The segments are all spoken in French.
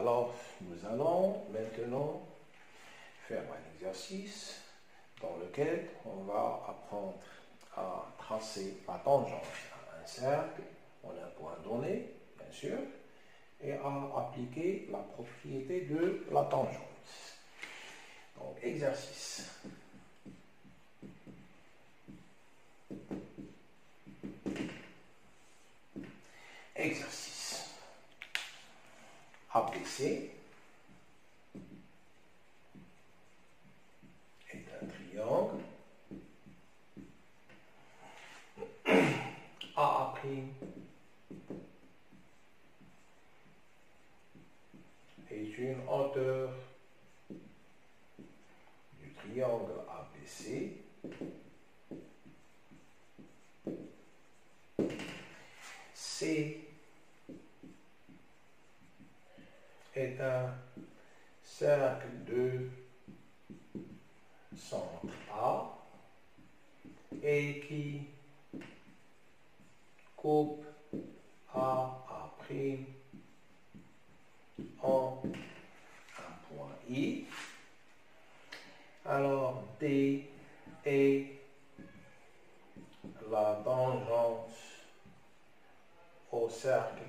Alors, nous allons maintenant faire un exercice dans lequel on va apprendre à tracer la tangente à un cercle en un point donné, bien sûr, et à appliquer la propriété de la tangente. Donc, exercice. Exercice. ABC est un triangle. AA' est une hauteur du triangle ABC. C est un cercle de centre A et qui coupe AA' en un point I. Alors D est la tangente au cercle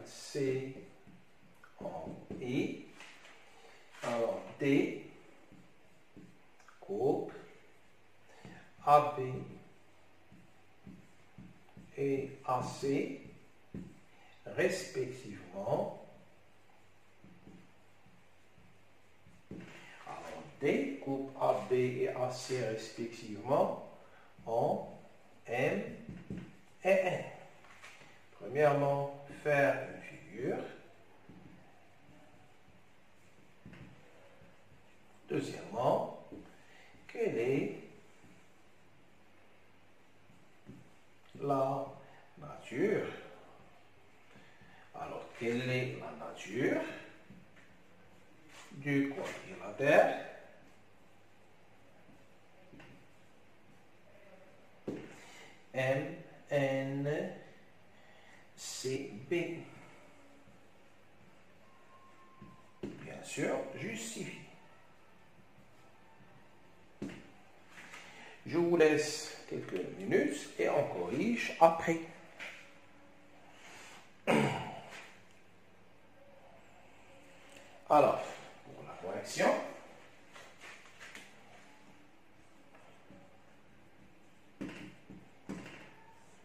C en I. Alors D coupe AB et AC respectivement. Alors D coupe AB et AC respectivement en M et N. Premièrement, faire une figure. Deuxièmement, quelle est la nature? Alors, quelle est la nature du quadrilatère MNCB? Bien sûr, justifie. Je vous laisse quelques minutes et on corrige après. Alors, pour la correction,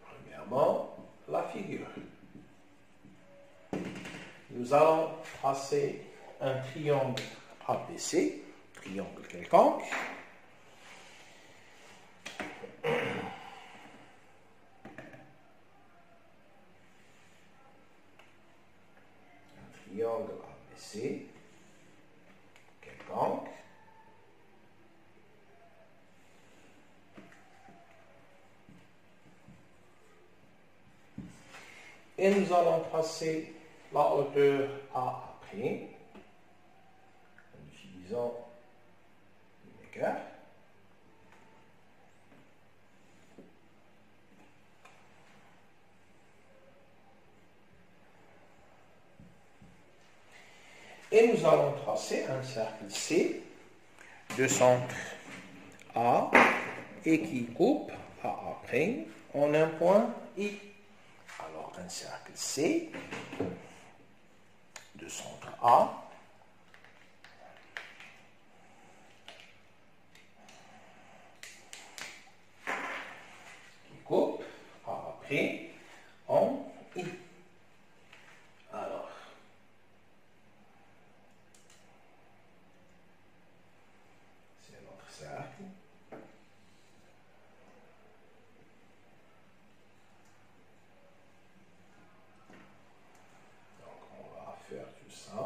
premièrement, la figure. Nous allons tracer un triangle ABC, triangle quelconque. Triangle ABC quelconque. Et nous allons tracer la hauteur AA' en utilisant une équerre. Et nous allons tracer un cercle C de centre A et qui coupe AA' en un point I. Alors, un cercle C de centre A qui coupe AA' en I. Alors, c'est notre cercle. Donc, on va faire tout ça.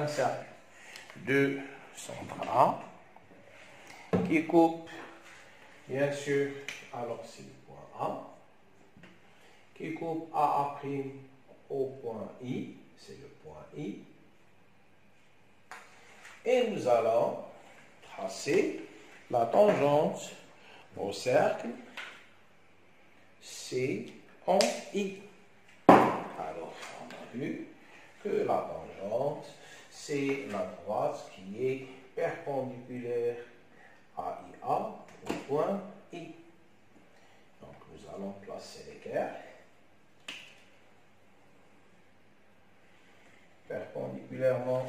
un cercle de centre A qui coupe, bien sûr, alors c'est le point A, qui coupe AA' au point I, c'est le point I. Et nous allons tracer la tangente au cercle C en I. Alors, on a vu que la tangente, c'est la droite qui est perpendiculaire à IA au point I. Donc, nous allons placer l'équerre perpendiculairement.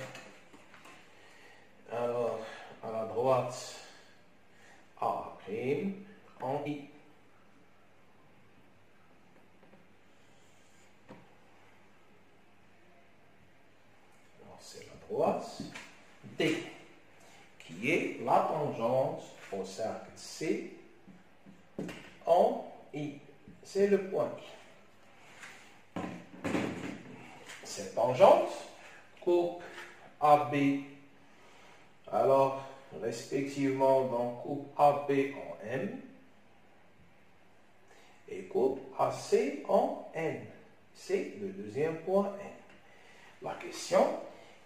Alors, à la droite, A' en I. Alors, c'est la droite D, qui est la tangente au cercle C en I. C'est le point I. Cette tangente coupe AB. Alors, respectivement, donc, coupe AB en M et coupe AC en N. C'est le deuxième point N. La question,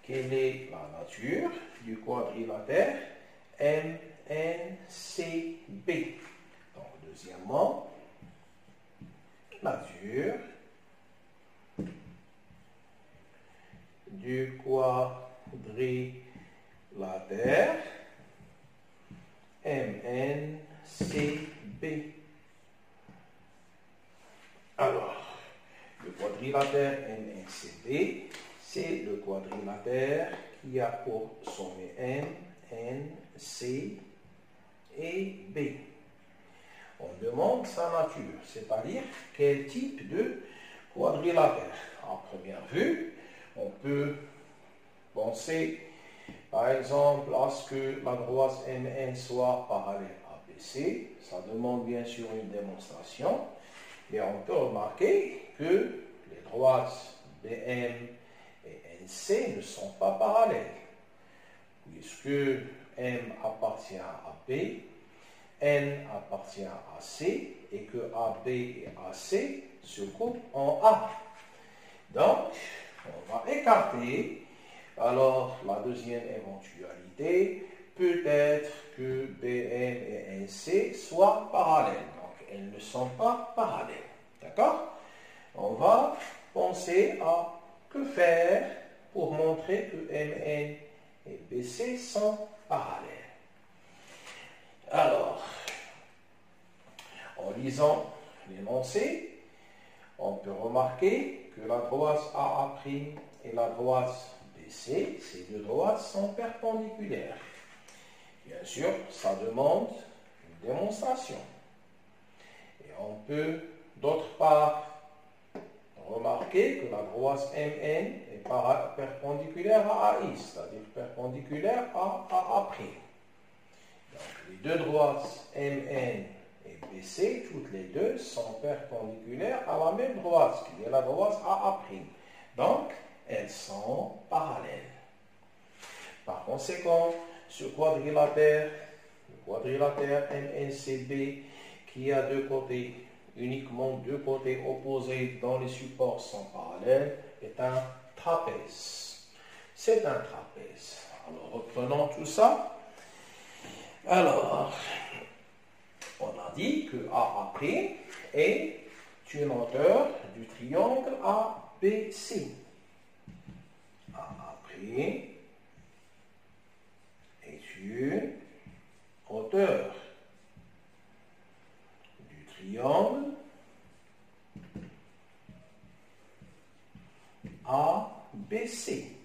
quelle est la nature du quadrilatère MNCB? Donc, deuxièmement, nature du quadrilatère MNCB. Alors, le quadrilatère MNCB, c'est le quadrilatère qui a pour sommet M, N, C et B. On demande sa nature, c'est-à-dire quel type de quadrilatère. En première vue, on peut penser, par exemple, à ce que la droite MN soit parallèle à BC. Ça demande bien sûr une démonstration. Mais on peut remarquer que les droites BM et NC ne sont pas parallèles, puisque M appartient à B, N appartient à C, et que AB et AC se coupent en A. Donc, on va écarter. Alors, la deuxième éventualité peut être que BM et NC soient parallèles. Donc, elles ne sont pas parallèles. D'accord? On va penser à que faire pour montrer que MN et BC sont parallèles. Alors, en lisant l'énoncé, on peut remarquer que la droite AA' et la droite BC, ces deux droites sont perpendiculaires. Bien sûr, ça demande une démonstration. Et on peut, d'autre part, remarquer que la droite MN est perpendiculaire à AI, c'est-à-dire perpendiculaire à AA'. Donc, les deux droites MN et BC, toutes les deux, sont perpendiculaires à la même droite, qui est la droite AA'. Donc, elles sont parallèles. Par conséquent, ce quadrilatère, le quadrilatère MNCB, qui a deux côtés, uniquement deux côtés opposés dont les supports sont parallèles, est un trapèze. C'est un trapèze. Alors, reprenons tout ça. Alors, on a dit que AA' est une hauteur du triangle ABC. AA' est une hauteur du triangle ABC.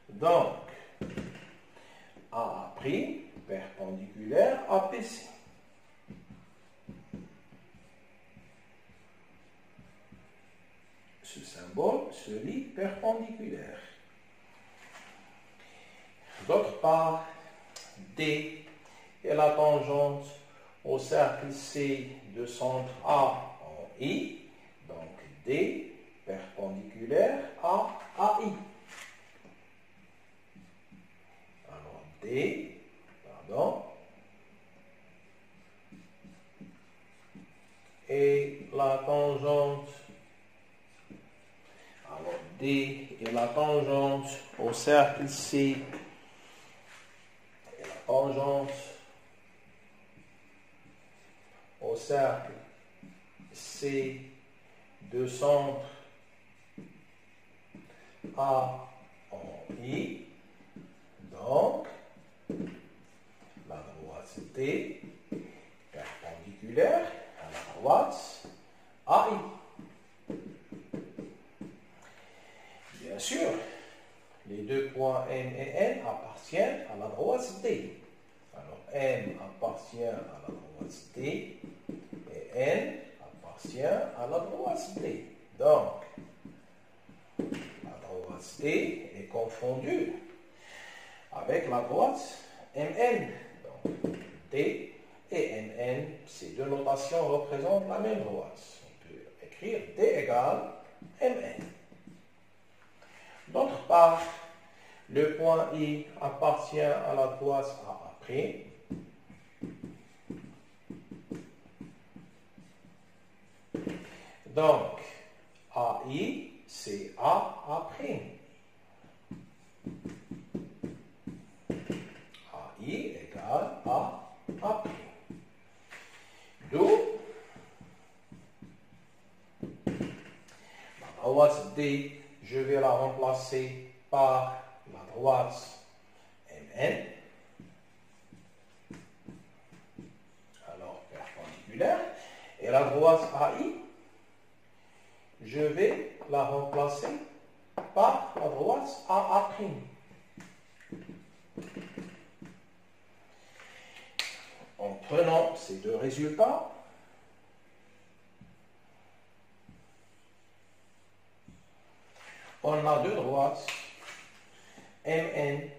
Donc, AA' perpendiculaire à BC. Ce symbole se lit perpendiculaire. D'autre part, D est la tangente au cercle C de centre A en I, donc D perpendiculaire à AI. et la tangente. Alors, D est la tangente au cercle C. Et la tangente au cercle C de centre A en I. Donc, la droite D perpendiculaire à la droite AI. Bien sûr, les deux points M et N appartiennent à la droite D. Alors, M appartient à la droite D et N appartient à la droite D. Donc, la droite D est confondue avec la droite MN. Donc, D et MN, ces deux notations représentent la même droite. On peut écrire D égale MN. D'autre part, le point I appartient à la droite AA'. Donc, AI, c'est AA'. AI égale AA'. D'où la droite D, je vais la remplacer par la droite MN. Alors, perpendiculaire. Et la droite AI, je vais la remplacer par la droite AA'. En prenant ces deux résultats, on a deux droites, MN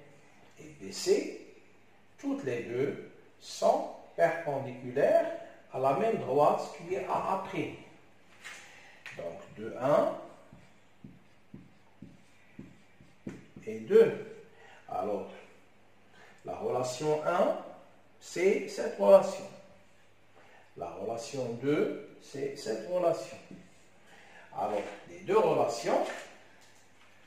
et BC, toutes les deux sont perpendiculaires à la même droite qui est AA'. Donc, de 1 et 2. Alors, la relation 1, c'est cette relation. La relation 2, c'est cette relation. Alors, les deux relations,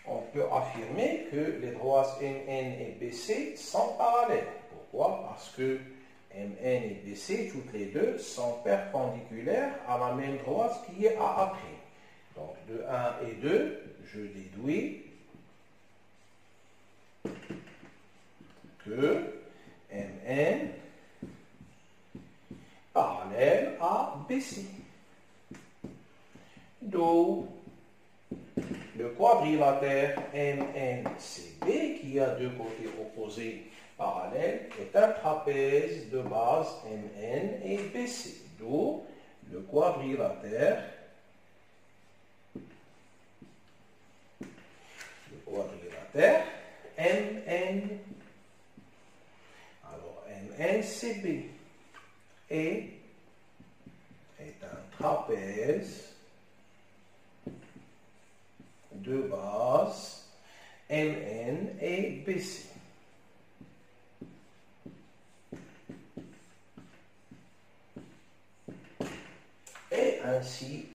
on peut affirmer que les droites MN et BC sont parallèles. Pourquoi? Parce que MN et BC, toutes les deux, sont perpendiculaires à la même droite qui est AA'. Donc, de 1 et 2, je déduis que MN parallèle à BC. D'où le quadrilatère MNCB, qui a deux côtés opposés parallèles, est un trapèze de base MN et BC. D'où le quadrilatère MN. Alors, MNCB est un trapèze de base MN et BC. Et ainsi